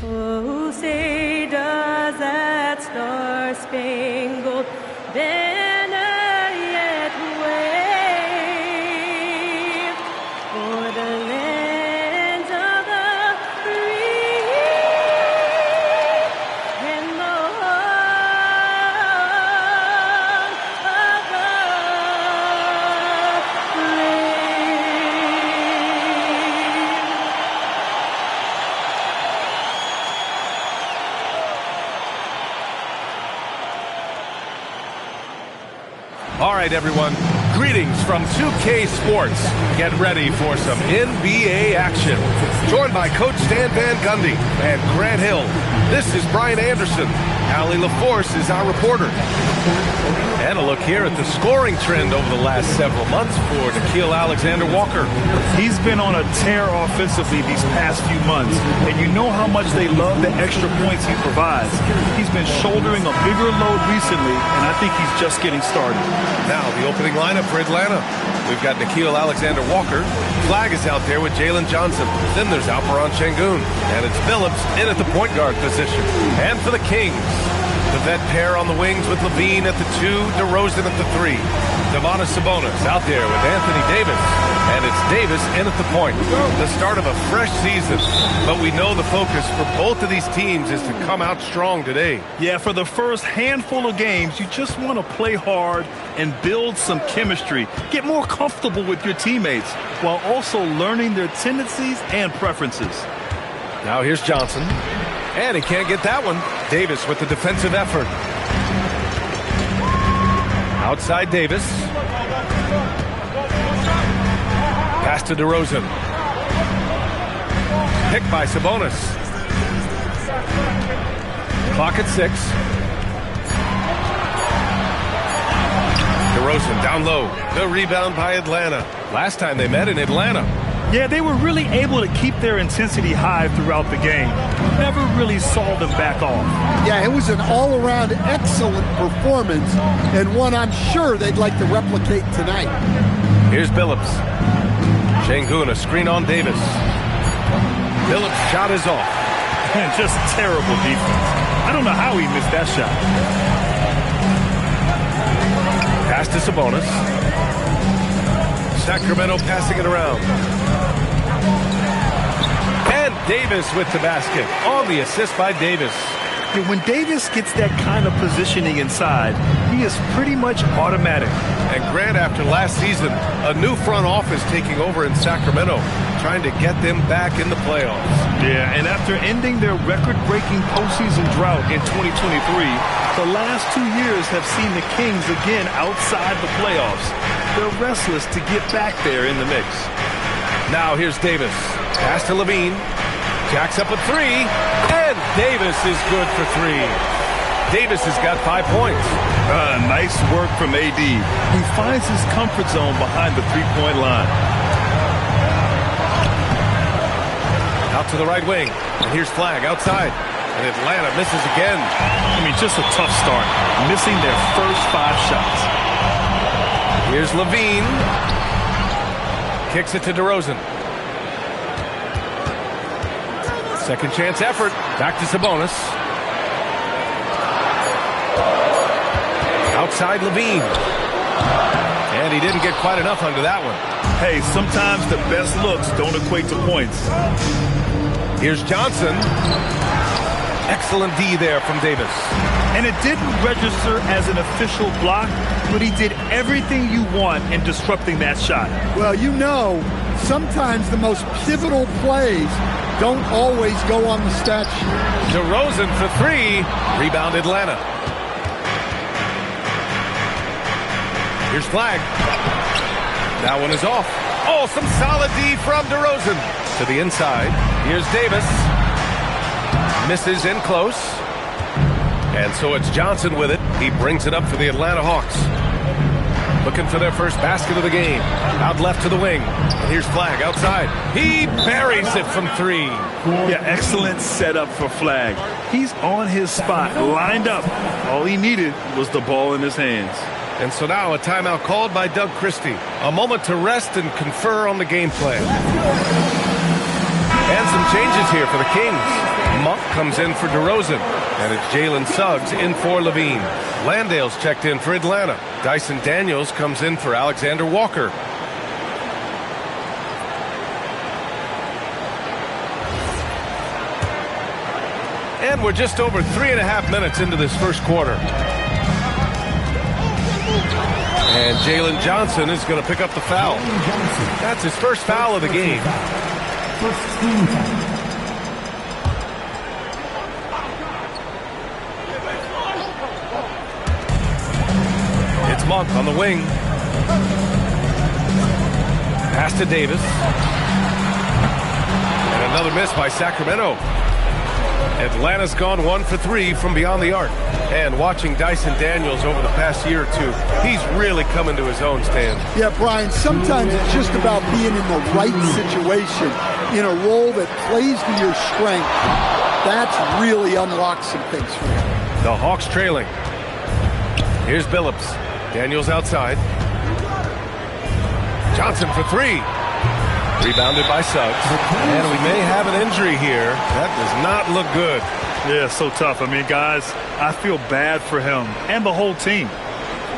Oh, say does that star-spangled banner yet wave for the land of the free and the home of the All right, everyone. Greetings from 2K Sports. Get ready for some NBA action. Joined by Coach Stan Van Gundy and Grant Hill. This is Brian Anderson. Allie LaForce is our reporter. And a look here at the scoring trend over the last several months for Nickeil Alexander-Walker. He's been on a tear offensively these past few months, and you know how much they love the extra points he provides. He's been shouldering a bigger load recently, and I think he's just getting started. Now, the opening lineup for Atlanta. We've got Nickeil Alexander-Walker. Flag is out there with Jalen Johnson. Then there's Alperen Şengün. And it's Phillips in at the point guard position. And for the Kings, the vet pair on the wings with Levine at the 2, Derozen at the 3. Domantas Sabonis out there with Anthony Davis. And it's Davis in at the point. The start of a fresh season. But we know the focus for both of these teams is to come out strong today. Yeah, for the first handful of games, you just want to play hard and build some chemistry. Get more comfortable with your teammates while also learning their tendencies and preferences. Now here's Johnson. And he can't get that one. Davis with the defensive effort. Outside Davis. Pass to Derozen. Picked by Sabonis. Clock at 6. Derozen down low. The rebound by Atlanta. Last time they met in Atlanta. Yeah, they were really able to keep their intensity high throughout the game. Never really saw them back off. Yeah, it was an all-around excellent performance, and one I'm sure they'd like to replicate tonight. Here's Phillips. Şengün, a screen on Davis. Phillips' shot is off. And just terrible defense. I don't know how he missed that shot. Pass to Sabonis. Sacramento passing it around. And Davis with the basket on the assist by Davis. Yeah, when Davis gets that kind of positioning inside, he is pretty much automatic. And Grant, after last season, a new front office taking over in Sacramento, trying to get them back in the playoffs. Yeah, and after ending their record-breaking postseason drought in 2023, the last 2 years have seen the Kings again outside the playoffs. They're restless to get back there in the mix. Now here's Davis. Pass to Levine. Jacks up a 3. And Davis is good for 3. Davis has got 5 points. Nice work from AD. He finds his comfort zone behind the three-point line. Out to the right wing. And here's Flag outside. And Atlanta misses again. I mean, just a tough start. Missing their first 5 shots. Here's Levine. Kicks it to Derozen. Second chance effort. Back to Sabonis. Outside Levine. And he didn't get quite enough under that one. Hey, sometimes the best looks don't equate to points. Here's Johnson. Excellent D there from Davis. And it didn't register as an official block, but he did everything you want in disrupting that shot. Well, you know, sometimes the most pivotal plays don't always go on the stat sheet. Derozen for 3. Rebound Atlanta. Here's Flag. That one is off. Oh, some solid D from Derozen. To the inside. Here's Davis. Misses in close. And so it's Johnson with it. He brings it up for the Atlanta Hawks. Looking for their first basket of the game. Out left to the wing. And here's Flag outside. He buries it from 3. Yeah, excellent setup for Flag. He's on his spot, lined up. All he needed was the ball in his hands. And so now a timeout called by Doug Christie. A moment to rest and confer on the game plan. And some changes changes here for the Kings. Monk comes in for DeRozen, and it's Jalen Suggs in for Levine. Landale's checked in for Atlanta. Dyson Daniels comes in for Alexander Walker. And we're just over 3.5 minutes into this first quarter. And Jalen Johnson is going to pick up the foul. That's his first foul of the game. It's Monk on the wing. Pass to Davis. And another miss by Sacramento. Atlanta's gone 1 for 3 from beyond the arc. And watching Dyson Daniels over the past year or two, he's really coming to his own, Stan. Yeah, Brian, sometimes it's just about being in the right situation, in a role that plays to your strength. That's really unlocked some things for him. The Hawks trailing. Here's Billups. Daniels outside. Johnson for 3. Rebounded by Suggs. And we may have an injury here. That does not look good. Yeah, so tough. I mean, guys, I feel bad for him and the whole team.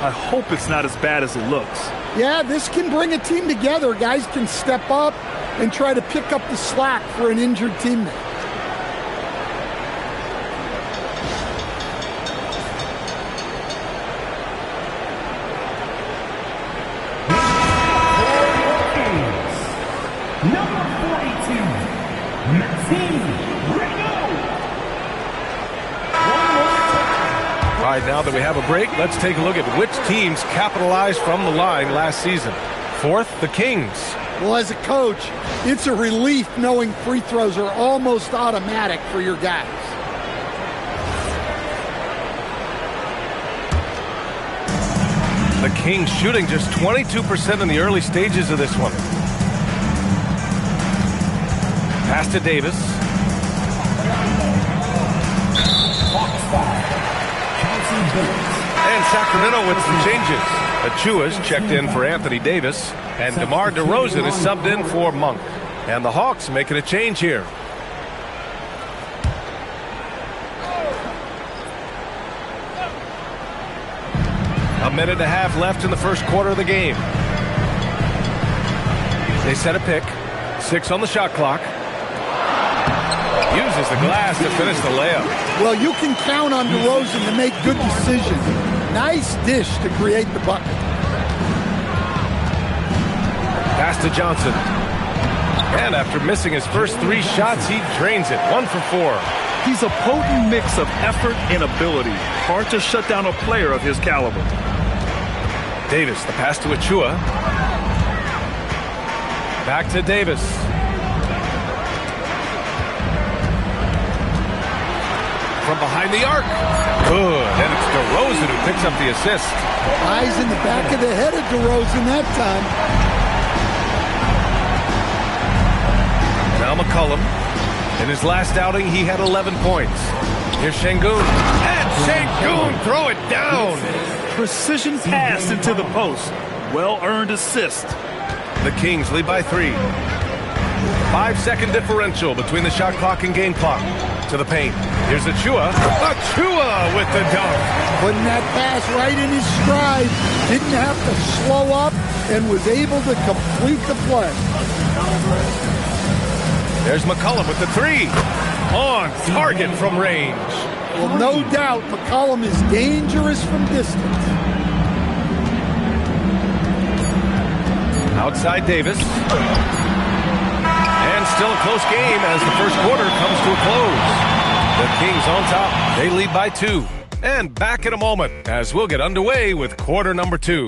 I hope it's not as bad as it looks. Yeah, this can bring a team together. Guys can step up and try to pick up the slack for an injured teammate. All right, now that we have a break, let's take a look at which teams capitalized from the line last season. Fourth, the Kings. Well, as a coach, it's a relief knowing free throws are almost automatic for your guys. The Kings shooting just 22% in the early stages of this one. Pass to Davis. And Sacramento with some changes. Achua's checked in for Anthony Davis, and DeMar Derozen is subbed in for Monk. And the Hawks making a change here. A minute and a half left in the first quarter of the game. They set a pick. 6 on the shot clock. Uses the glass to finish the layup. Well, you can count on DeRozan to make good decisions. Nice dish to create the bucket. Pass to Johnson. And after missing his first 3 shots, he drains it. 1 for 4. He's a potent mix of effort and ability. Hard to shut down a player of his caliber. Davis, the pass to Achua. Back to Davis. From behind the arc. Good. And it's Derozen who picks up the assist. Eyes in the back of the head of Derozen that time. Now McCollum. In his last outing, he had 11 points. Here's Şengün. And Şengün throw it down. Precision pass into the post. Well-earned assist. The Kings lead by 3. 5-second differential between the shot clock and game clock. To the paint. Here's Achua. Achua with the dunk. Putting that pass right in his stride. Didn't have to slow up and was able to complete the play. There's McCollum with the 3. On target from range. Well, no doubt McCollum is dangerous from distance. Outside Davis. And still a close game as the first quarter comes to a close. The Kings on top. They lead by 2. And back in a moment as we'll get underway with quarter number 2.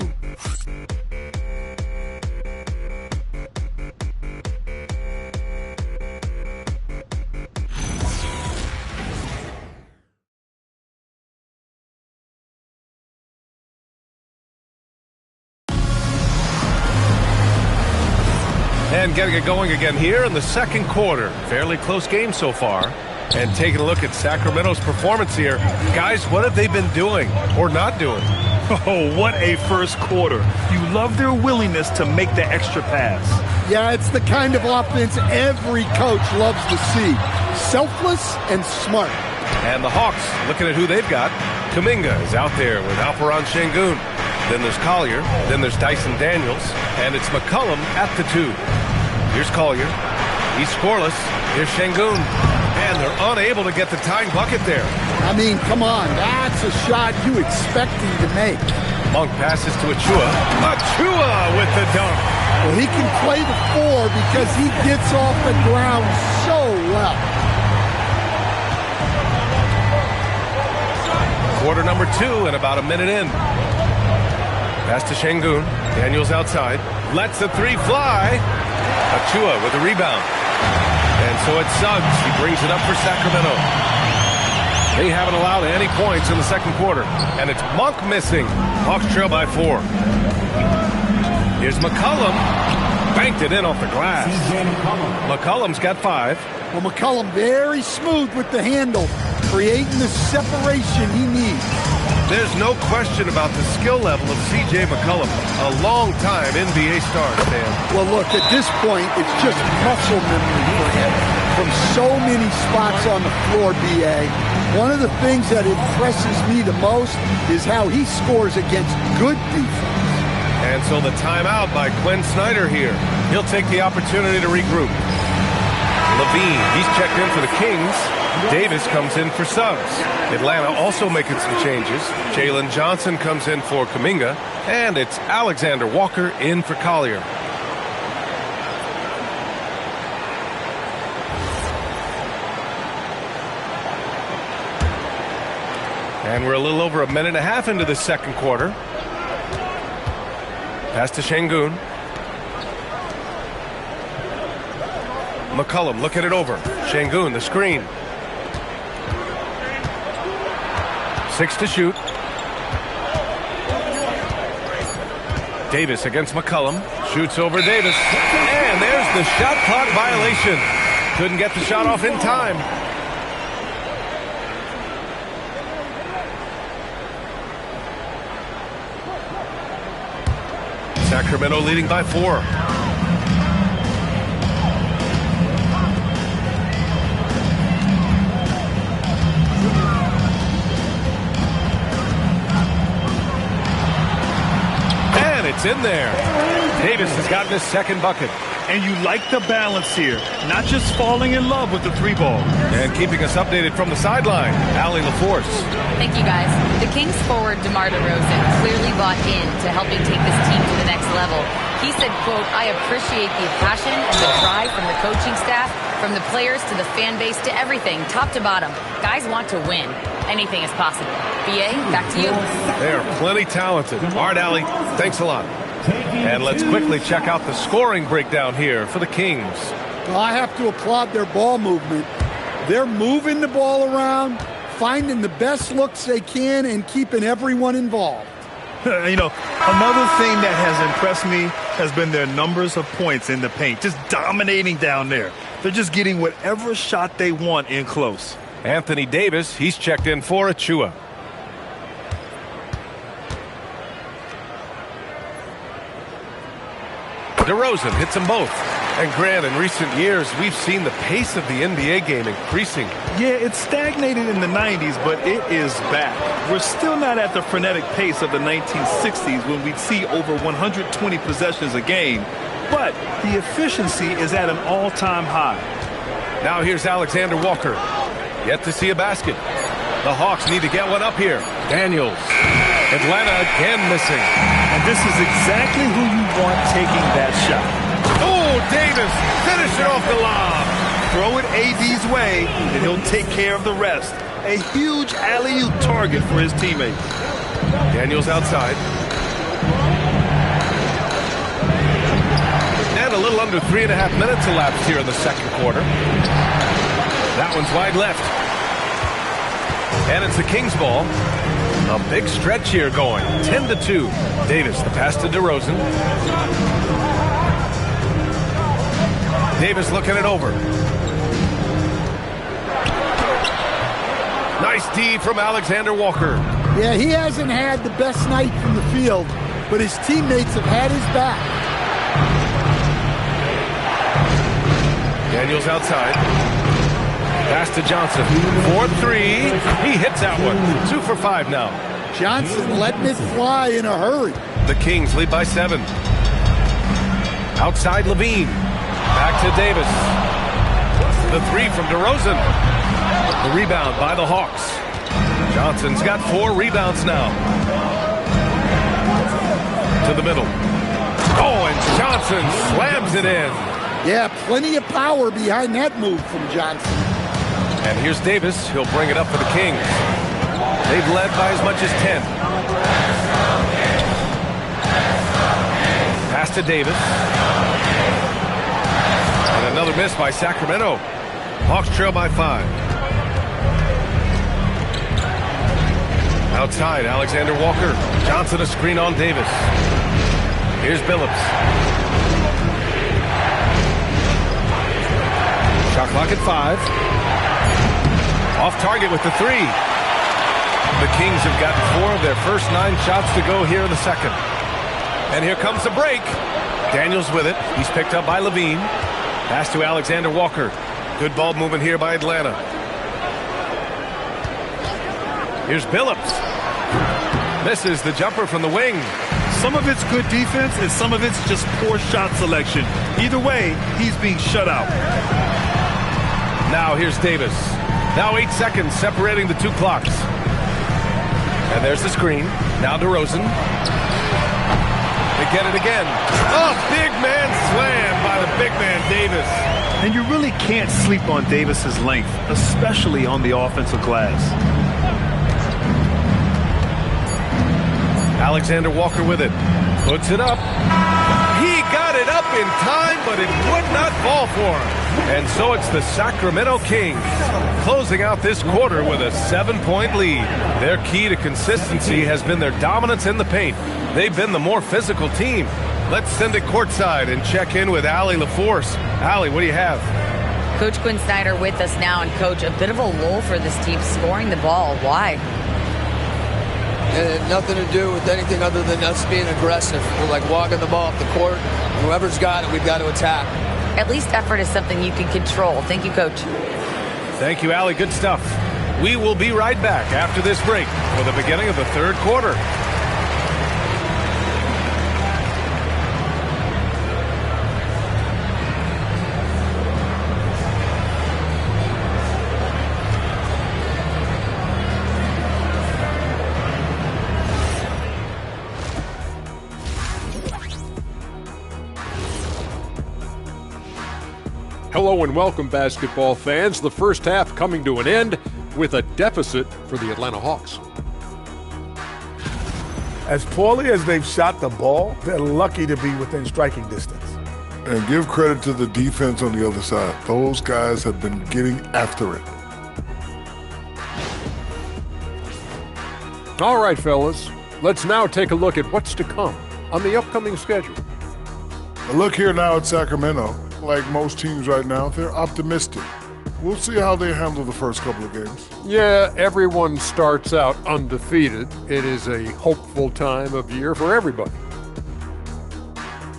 And getting it going again here in the second quarter. Fairly close game so far. And taking a look at Sacramento's performance here. Guys, what have they been doing or not doing? Oh, what a first quarter. You love their willingness to make the extra pass. Yeah, it's the kind of offense every coach loves to see. Selfless and smart. And the Hawks, looking at who they've got. Kuminga is out there with Alperen Şengün. Then there's Collier. Then there's Dyson Daniels. And it's McCollum at the 2. Here's Collier. He's scoreless. Here's Şengün. And they're unable to get the tying bucket there. I mean, come on. That's a shot you expect him to make. Monk passes to Achua. Achua with the dunk. Well, he can play the 4 because he gets off the ground so well. Quarter number 2 and about a minute in. Pass to Şengün. Daniels outside. Lets the 3 fly. Achua with the rebound. And so it's Suggs. He brings it up for Sacramento. They haven't allowed any points in the second quarter. And it's Monk missing. Hawks trail by 4. Here's McCollum. Banked it in off the glass. McCollum's got 5. Well, McCollum very smooth with the handle, creating the separation he needs. There's no question about the skill level of C.J. McCollum. A long-time NBA star, Stan. Well, look, at this point, it's just muscle memory for him. From so many spots on the floor, B.A., one of the things that impresses me the most is how he scores against good defense. And so the timeout by Quinn Snyder here. He'll take the opportunity to regroup. Levine, he's checked in for the Kings. Davis comes in for Suggs. Atlanta also making some changes. Jalen Johnson comes in for Kuminga. And it's Alexander Walker in for Collier. And we're a little over a minute and a half into the second quarter. Pass to Şengün. McCollum looking it over. Şengün, the screen. 6 to shoot. Davis against McCollum. Shoots over Davis. And there's the shot clock violation. Couldn't get the shot off in time. Sacramento leading by 4. And it's in there. Davis has gotten his second bucket. And you like the balance here. Not just falling in love with the 3 ball. And keeping us updated from the sideline, Allie LaForce. Thank you, guys. The Kings forward DeMar Derozen clearly bought in to helping take this team to the next level. He said, quote, "I appreciate the passion and the drive from the coaching staff, from the players to the fan base to everything, top to bottom. Guys want to win. Anything is possible." B.A., back to you. They are plenty talented. All right, Allie, thanks a lot. And let's quickly check out the scoring breakdown here for the Kings. Well, I have to applaud their ball movement. They're moving the ball around, finding the best looks they can, and keeping everyone involved. You know, another thing that has impressed me has been their numbers of points in the paint. Just dominating down there. They're just getting whatever shot they want in close. Anthony Davis, he's checked in for Achua. Derozen hits them both. And Grant, in recent years, we've seen the pace of the NBA game increasing. Yeah, it stagnated in the 90s, but it is back. We're still not at the frenetic pace of the 1960s when we'd see over 120 possessions a game, but the efficiency is at an all-time high. Now here's Alexander Walker. Yet to see a basket. The Hawks need to get one up here. Daniels. Atlanta again missing. And this is exactly who you want taking that shot. Oh, Davis, finish it off the lob. Throw it AD's way, and he'll take care of the rest. A huge alley-oop target for his teammates. Daniels outside. And a little under 3.5 minutes elapsed here in the second quarter. That one's wide left. And it's the Kings ball. A big stretch here going. 10-2. Davis, the pass to Derozen. Davis looking it over. Nice D from Alexander Walker. Yeah, he hasn't had the best night from the field, but his teammates have had his back. Daniels outside. Pass to Johnson. 4-3. He hits that one. 2 for 5 now. Johnson letting it fly in a hurry. The Kings lead by 7. Outside Levine. Back to Davis. The 3 from Derozen. The rebound by the Hawks. Johnson's got 4 rebounds now. To the middle. Oh, and Johnson slams it in. Yeah, plenty of power behind that move from Johnson. And here's Davis. He'll bring it up for the Kings. They've led by as much as 10. Pass to Davis. And another miss by Sacramento. Hawks trail by 5. Outside, Alexander Walker. Johnson a screen on Davis. Here's Billups. Shot clock at 5. Off target with the 3. The Kings have gotten 4 of their first 9 shots to go here in the second. And here comes the break. Daniels with it. He's picked up by Levine. Pass to Alexander Walker. Good ball movement here by Atlanta. Here's Billups. Misses the jumper from the wing. Some of it's good defense and some of it's just poor shot selection. Either way, he's being shut out. Now here's Davis. Now 8 seconds separating the 2 clocks. And there's the screen. Now Derozen. They get it again. Oh, big man slam by the big man Davis. And you really can't sleep on Davis's length, especially on the offensive glass. Alexander Walker with it. Puts it up. He got it up in time, but it would not fall for him. And so it's the Sacramento Kings closing out this quarter with a 7-point lead. Their key to consistency has been their dominance in the paint. They've been the more physical team. Let's send it courtside and check in with Allie LaForce. Allie, what do you have? Coach Quinn Snyder with us now. And, Coach, a bit of a lull for this team scoring the ball. Why? It had nothing to do with anything other than us being aggressive. We're like walking the ball up the court. Whoever's got it, we've got to attack. At least effort is something you can control. Thank you, Coach. Thank you, Allie. Good stuff. We will be right back after this break for the beginning of the third quarter. Hello and welcome, basketball fans. The first half coming to an end with a deficit for the Atlanta Hawks. As poorly as they've shot the ball, they're lucky to be within striking distance. And give credit to the defense on the other side. Those guys have been getting after it. All right, fellas, let's now take a look at what's to come on the upcoming schedule. A look here now at Sacramento. Like most teams right now, they're optimistic. We'll see how they handle the first couple of games. Yeah, everyone starts out undefeated. It is a hopeful time of year for everybody.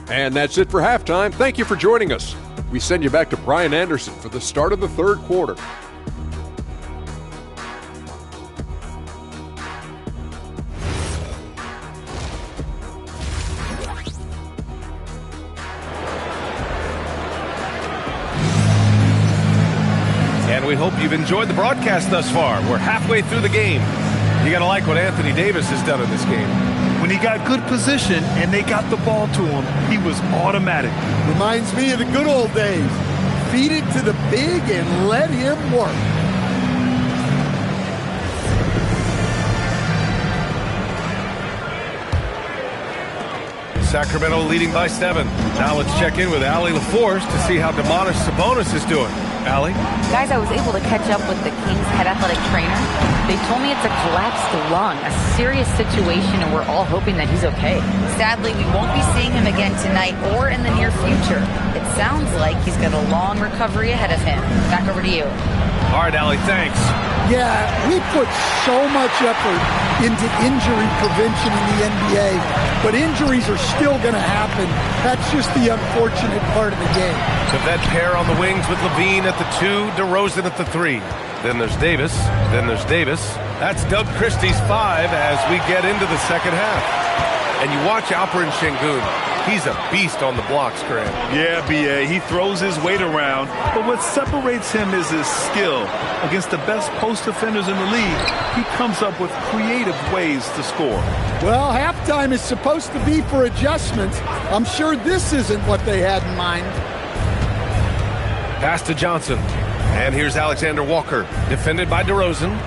And that's it for halftime. Thank you for joining us. We send you back to Brian Anderson for the start of the third quarter. And we hope you've enjoyed the broadcast thus far. We're halfway through the game. You got to like what Anthony Davis has done in this game. When he got good position and they got the ball to him, he was automatic. Reminds me of the good old days. Feed it to the big and let him work. Sacramento leading by 7. Now let's check in with Allie LaForce to see how DeMar Sabonis is doing. Allie? Guys, I was able to catch up with the Kings head athletic trainer. They told me it's a collapsed lung, a serious situation, and we're all hoping that he's okay. Sadly, we won't be seeing him again tonight or in the near future. It sounds like he's got a long recovery ahead of him. Back over to you. All right, Allie, thanks. Yeah, we put so much effort into injury prevention in the NBA, but injuries are still going to happen. That's just the unfortunate part of the game. The vet pair on the wings with Levine at the 2, DeRozan at the 3. Then there's Davis. Then there's Davis. That's Doug Christie's 5 as we get into the second half. And you watch Alperen Şengün. He's a beast on the blocks, Graham. Yeah, B.A., he throws his weight around, but what separates him is his skill. Against the best post defenders in the league, he comes up with creative ways to score. Well, halftime is supposed to be for adjustments. I'm sure this isn't what they had in mind. Pass to Johnson. And here's Alexander Walker, defended by DeRozan.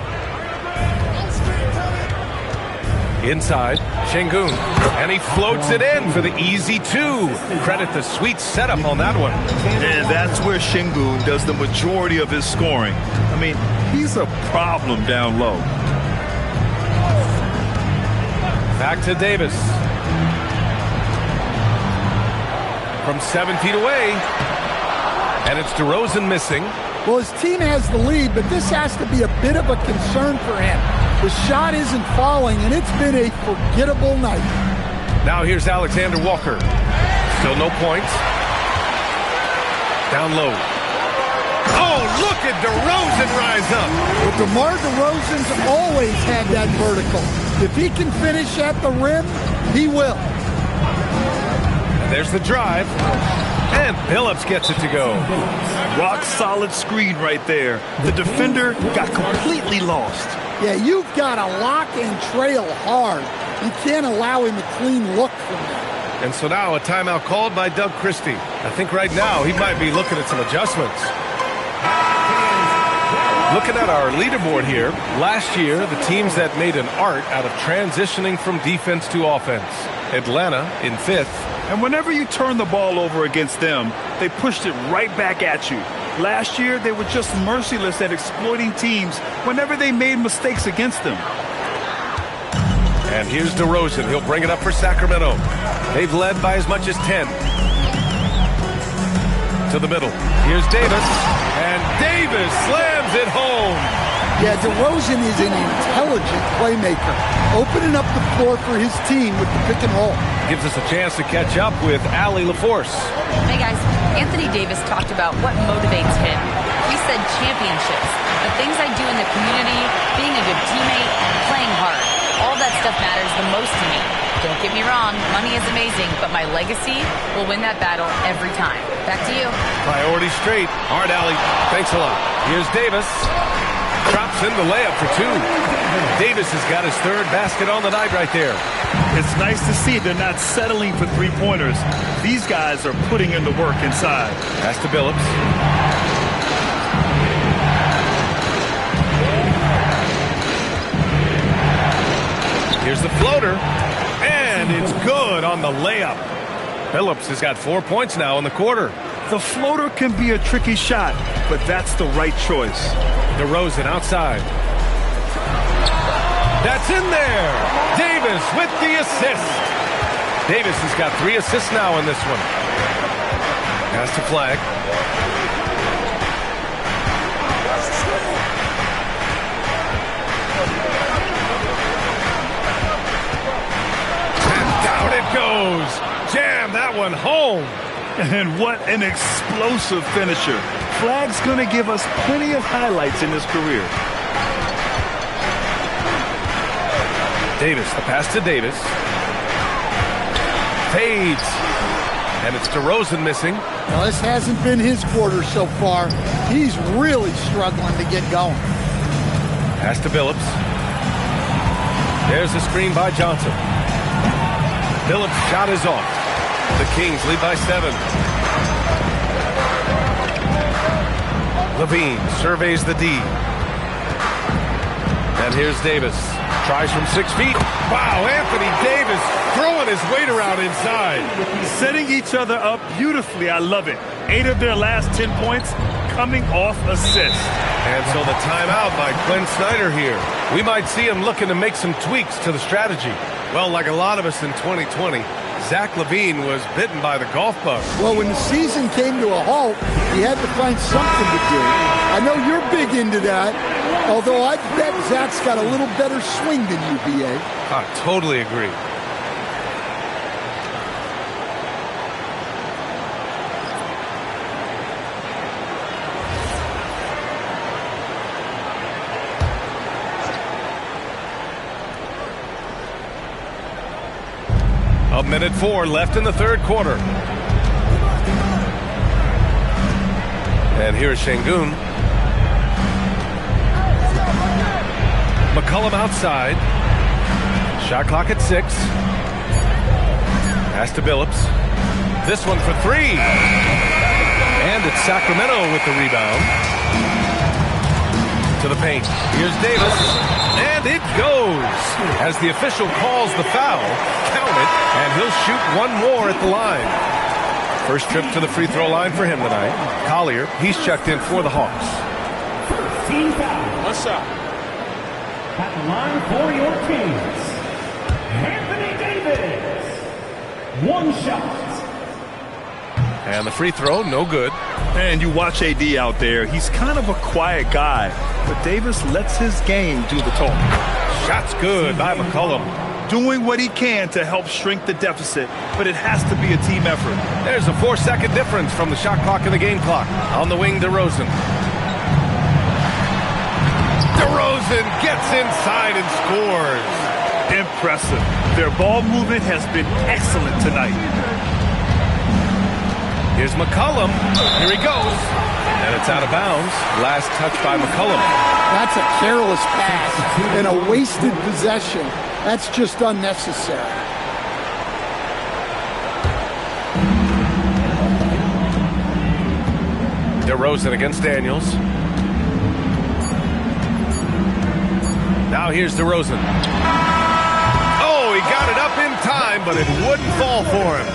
Inside, Şengün, and he floats it in for the easy 2. Credit the sweet setup on that one. And that's where Şengün does the majority of his scoring. I mean, he's a problem down low. Back to Davis. From 7 feet away, and it's DeRozan missing. Well, his team has the lead, but this has to be a bit of a concern for him. The shot isn't falling, and it's been a forgettable night. Now here's Alexander Walker. Still no points. Down low. Oh, look at DeRozan rise up. But DeMar DeRozan's always had that vertical. If he can finish at the rim, he will. And there's the drive. And Billups gets it to go. Rock solid screen right there. The defender got completely lost. Yeah, you've got to lock and trail hard. You can't allow him a clean look from that. And so now a timeout called by Doug Christie. I think right now he might be looking at some adjustments. Looking at our leaderboard here, last year the teams that made an art out of transitioning from defense to offense. Atlanta in 5th. And whenever you turn the ball over against them, they pushed it right back at you. Last year, they were just merciless at exploiting teams whenever they made mistakes against them. And here's DeRozan. He'll bring it up for Sacramento. They've led by as much as 10. To the middle. Here's Davis. And Davis slams it home. Yeah, DeRozan is an intelligent playmaker, opening up the floor for his team with the pick and roll. Gives us a chance to catch up with Allie LaForce. Hey guys, Anthony Davis talked about what motivates him. He said championships, the things I do in the community, being a good teammate, playing hard. All that stuff matters the most to me. Don't get me wrong, money is amazing, but my legacy will win that battle every time. Back to you. Priority straight. All right, Allie, thanks a lot. Here's Davis. Drops in the layup for 2. Davis has got his 3rd basket on the night right there. It's nice to see they're not settling for three-pointers. These guys are putting in the work inside. Pass to Billups. Here's the floater. And it's good on the layup. Billups has got 4 points now in the quarter. The floater can be a tricky shot, but that's the right choice. DeRozan outside. That's in there. Davis with the assist. Davis has got 3 assists now in this one. Pass to Flag. And down it goes. Jam that one home. And what an explosive finisher. Flag's going to give us plenty of highlights in his career. Davis, the pass to Davis. Fades. And it's DeRozan missing. Well, this hasn't been his quarter so far. He's really struggling to get going. Pass to Billups. There's the screen by Johnson. Billups' shot is off. The Kings lead by 7. Levine surveys the D. And here's Davis. Tries from 6 feet. Wow, Anthony Davis throwing his weight around inside. Setting each other up beautifully. I love it. 8 of their last 10 points coming off assists. And so the timeout by Quinn Snyder here. We might see him looking to make some tweaks to the strategy. Well, like a lot of us in 2020, Zach LaVine was bitten by the golf bug. Well, when the season came to a halt, he had to find something to do. I know you're big into that, although I bet Zach's got a little better swing than you, B.A. I totally agree. A minute 4 left in the third quarter. And here's Şengün. McCollum outside. Shot clock at 6. Pass to Billups. This one for 3. And it's Sacramento with the rebound. To the paint. Here's Davis. And it goes. As the official calls the foul, count it, and he'll shoot one more at the line. First trip to the free throw line for him tonight. Collier, he's checked in for the Hawks. 15 fouls. What's up? At the line for your Kings, Anthony Davis. One shot. And the free throw, no good. And you watch AD out there. He's kind of a quiet guy, but Davis lets his game do the talking. Shot's good by McCollum. Doing what he can to help shrink the deficit, but it has to be a team effort. There's a 4-second difference from the shot clock and the game clock. On the wing, Derozen. Derozen gets inside and scores. Impressive. Their ball movement has been excellent tonight. Here's McCollum. Here he goes. And it's out of bounds. Last touch by McCollum. That's a careless pass and a wasted possession. That's just unnecessary. Derozen against Daniels. Now here's Derozen. Oh, he got it up in time, but it wouldn't fall for him.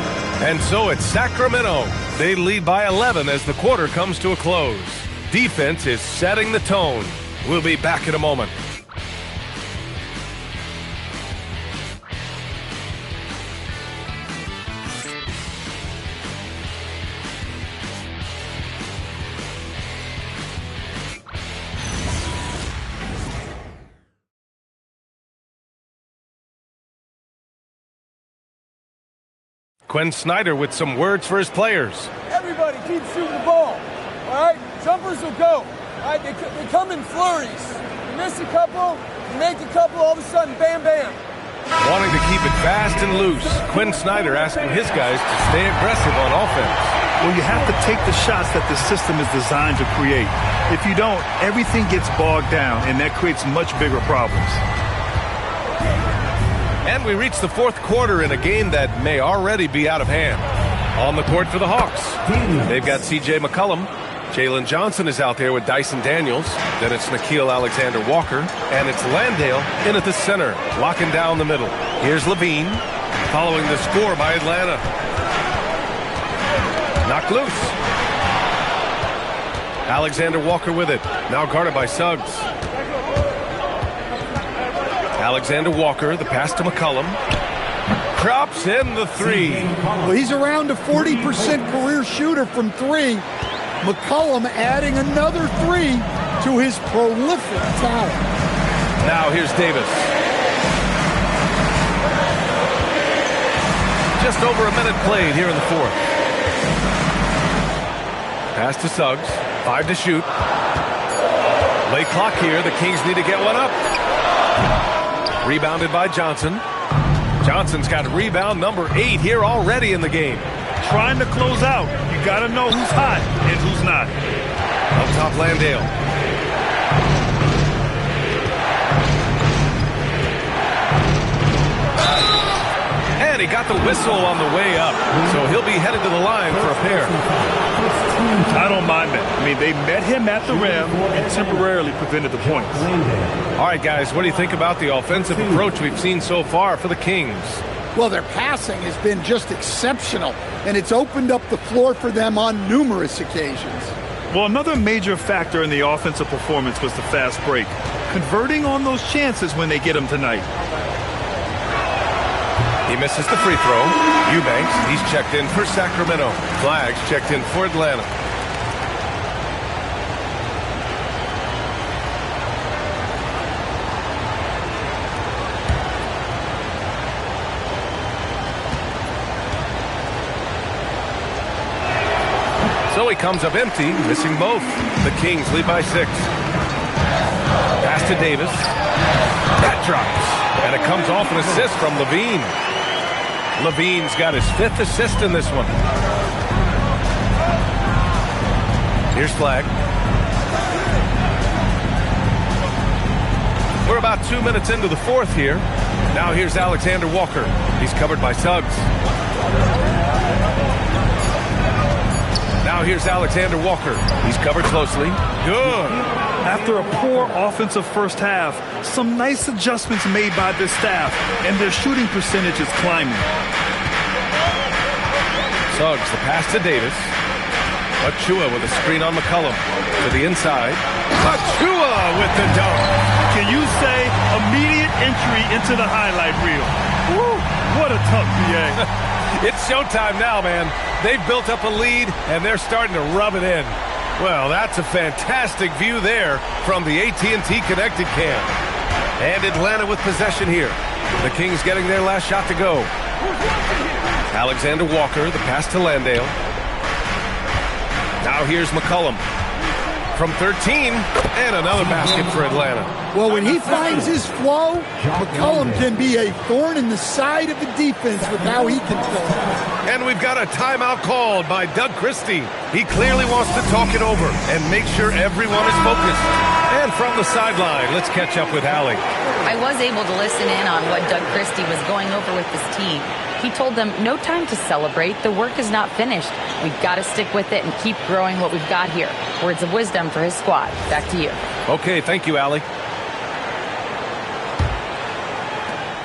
And so it's Sacramento. They lead by 11 as the quarter comes to a close. Defense is setting the tone. We'll be back in a moment. Quinn Snyder with some words for his players. Everybody keep shooting the ball. All right? Jumpers will go. All right? They come in flurries. You miss a couple, you make a couple, all of a sudden, bam, bam. Wanting to keep it fast and loose, Quinn Snyder asking his guys to stay aggressive on offense. Well, you have to take the shots that the system is designed to create. If you don't, everything gets bogged down, and that creates much bigger problems. And we reach the fourth quarter in a game that may already be out of hand. On the court for the Hawks, they've got C.J. McCollum. Jalen Johnson is out there with Dyson Daniels. Then it's Nickeil Alexander-Walker. And it's Landale in at the center, locking down the middle. Here's LaVine, following the score by Atlanta. Knocked loose. Alexander-Walker with it. Now guarded by Suggs. Alexander-Walker, the pass to McCollum. Drops in the 3. Well, he's around a 40% career shooter from 3. McCollum adding another 3 to his prolific talent. Now here's Davis. Just over a minute played here in the fourth. Pass to Suggs. 5 to shoot. Late clock here. The Kings need to get one up. Rebounded by Johnson. Johnson's got rebound number 8 here already in the game. Trying to close out. You got to know who's hot and who's not. Up top, Landale. And he got the whistle on the way up. So he'll be headed to the line for a pair. I don't mind that. I mean, they met him at the rim and temporarily prevented the points. All right, guys, what do you think about the offensive approach we've seen so far for the Kings? Well, their passing has been just exceptional, and it's opened up the floor for them on numerous occasions. Well, another major factor in the offensive performance was the fast break, converting on those chances when they get them tonight. He misses the free throw. Eubanks, he's checked in for Sacramento. Flags checked in for Atlanta. So he comes up empty, missing both. The Kings lead by 6. Pass to Davis. That drops. And it comes off an assist from Levine. Levine's got his 5th assist in this one. Here's Flag. We're about 2 minutes into the 4th here. Now here's Alexander Walker. He's covered by Suggs. Now here's Alexander Walker. He's covered closely. Good. After a poor offensive first half, some nice adjustments made by this staff, and their shooting percentage is climbing. Suggs, the pass to Davis. Achua with a screen on McCollum. To the inside. Achua with the dunk. Can you say immediate entry into the highlight reel? Woo, what a tough BA. It's showtime now, man. They've built up a lead, and they're starting to rub it in. Well, that's a fantastic view there from the AT&T Connected Cam. And Atlanta with possession here. The Kings getting their last shot to go. Alexander Walker, the pass to Landale. Now here's McCollum. From 13, and another basket for Atlanta. Well, when he finds his flow, McCollum can be a thorn in the side of the defense with how he can play. And we've got a timeout called by Doug Christie. He clearly wants to talk it over and make sure everyone is focused. And from the sideline, let's catch up with Allie. I was able to listen in on what Doug Christie was going over with this team. He told them, no time to celebrate. The work is not finished. We've got to stick with it and keep growing what we've got here. Words of wisdom for his squad. Back to you. Okay, thank you, Allie.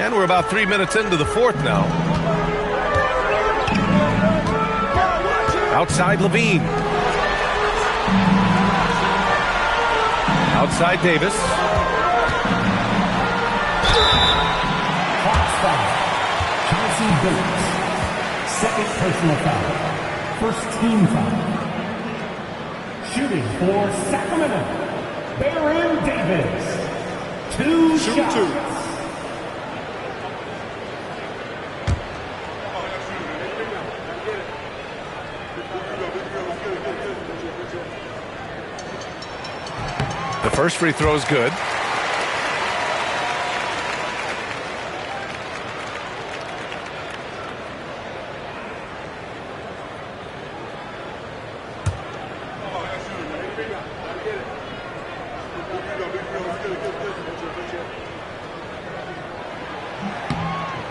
And we're about 3 minutes into the 4th now. Outside Levine. Outside Davis. Second personal foul. First team foul. Shooting for Sacramento, Baron Davis. 2 shots. The first free throw is good.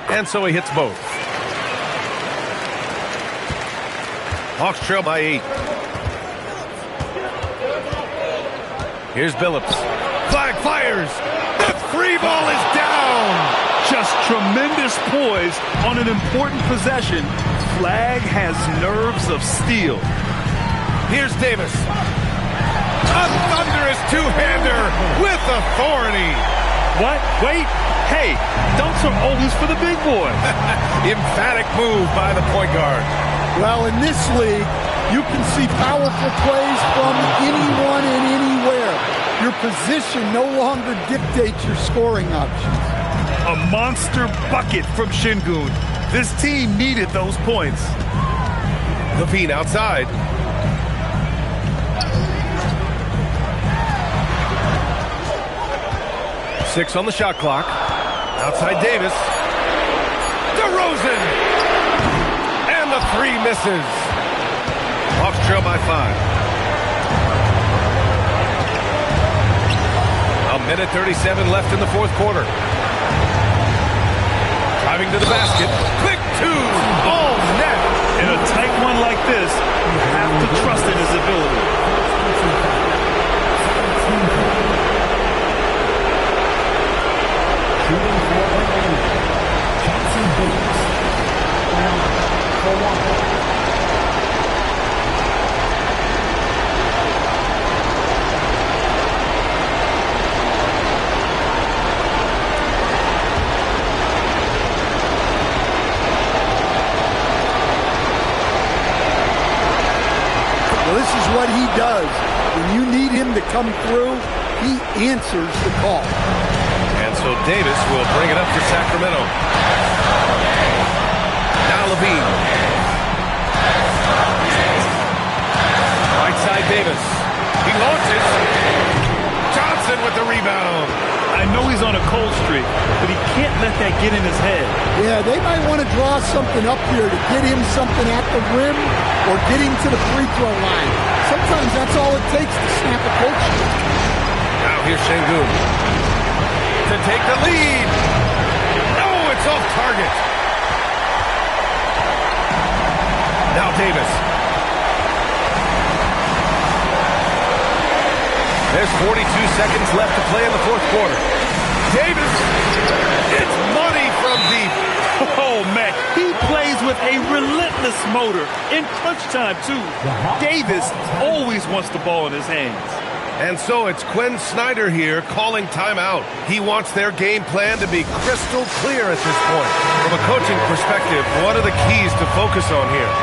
And so he hits both. Hawks trail by 8. Here's Billups. Flag fires. The free ball is down. Just tremendous poise on an important possession. Flag has nerves of steel. Here's Davis. A thunderous two-hander with authority. What? Wait. Hey, dunks are always for the big boy. Emphatic move by the point guard. Well, in this league, you can see powerful plays from anyone and anywhere. Your position no longer dictates your scoring options. A monster bucket from Şengün. This team needed those points. Levine outside. Six on the shot clock. Outside Davis. Derozen. And the three misses. Hawks trail by 5. A minute 37 left in the fourth quarter. Driving to the basket. Quick two. All net. In a tight one like this, you have to trust in his ability. Shooting for Atlanta, Johnson Bates. For 1. come through, he answers the call. And so Davis will bring it up for Sacramento. Now Levine. Right side Davis. He launches. Johnson with the rebound. I know he's on a cold streak, but he can't let that get in his head. Yeah, they might want to draw something up here to get him something at the rim or get him to the free throw line. Sometimes that's all it takes to snap a coach streak. Now here's Şengün to take the lead. No, it's off target. Now Davis. There's 42 seconds left to play in the fourth quarter. Davis, it's money from deep. Oh, man, he plays with a relentless motor in crunch time, too. Davis always wants the ball in his hands. And so it's Quinn Snyder here calling timeout. He wants their game plan to be crystal clear at this point. From a coaching perspective, what are the keys to focus on here?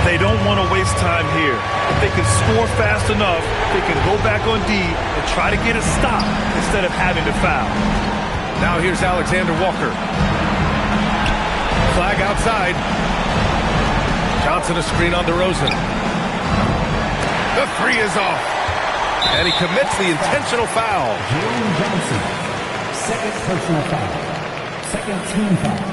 They don't want to waste time here. If they can score fast enough, they can go back on D and try to get a stop instead of having to foul. Now here's Alexander Walker. Flag outside. Johnson a screen on DeRozen. The three is off. And he commits the intentional foul. Jalen Johnson, second personal foul. Second team foul.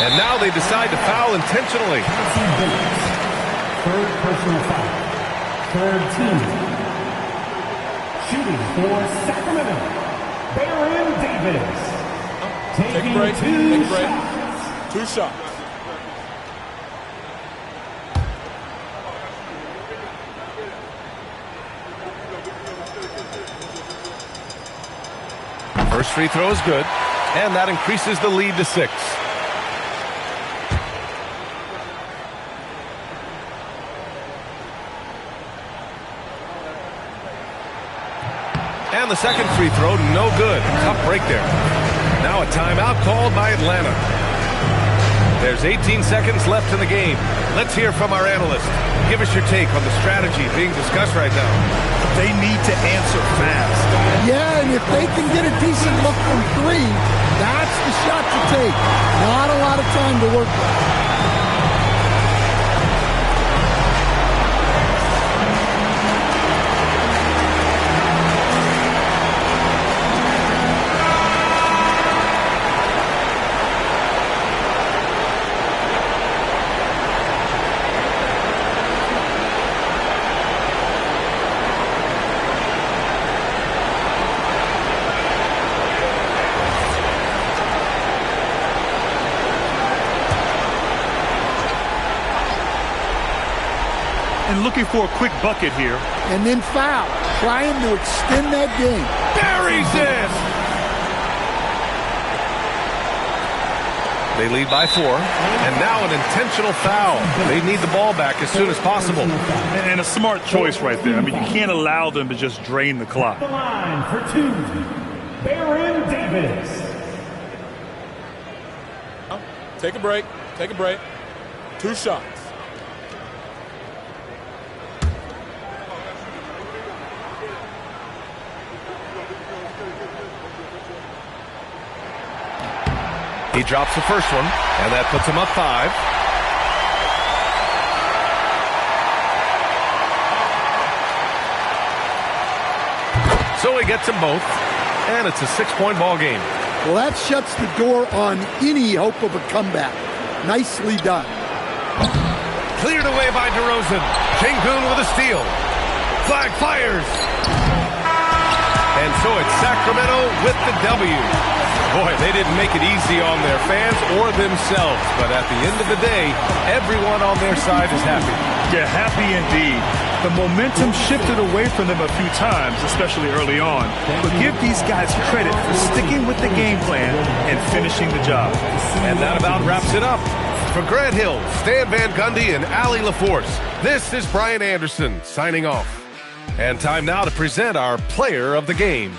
And now they decide to foul intentionally. Third personal foul. Third team. Shooting for Sacramento, Baron Davis. Taking two shots. 2 shots. First free throw is good, and that increases the lead to 6. And the second free throw, no good. Tough break there. Now a timeout called by Atlanta. There's 18 seconds left in the game. Let's hear from our analyst. Give us your take on the strategy being discussed right now. They need to answer fast. Yeah, and if they can get a decent look from 3, that's the shot to take. Not a lot of time to work with. And looking for a quick bucket here. And then foul, trying to extend that game. Buries it! They lead by 4, and now an intentional foul. They need the ball back as soon as possible. And a smart choice right there. I mean, you can't allow them to just drain the clock. The line for 2, Baron Davis. Take a break. Take a break. 2 shots. He drops the first one, and that puts him up 5. So he gets them both, and it's a 6-point ball game. Well, that shuts the door on any hope of a comeback. Nicely done. Cleared away by DeRozan. Şengün with a steal. Flag fires. And so it's Sacramento with the W. Boy, they didn't make it easy on their fans or themselves, but at the end of the day, everyone on their side is happy. Yeah, happy indeed. The momentum shifted away from them a few times, especially early on. But give these guys credit for sticking with the game plan and finishing the job. And that about wraps it up. For Grant Hill, Stan Van Gundy, and Allie LaForce, this is Brian Anderson signing off. And time now to present our player of the game.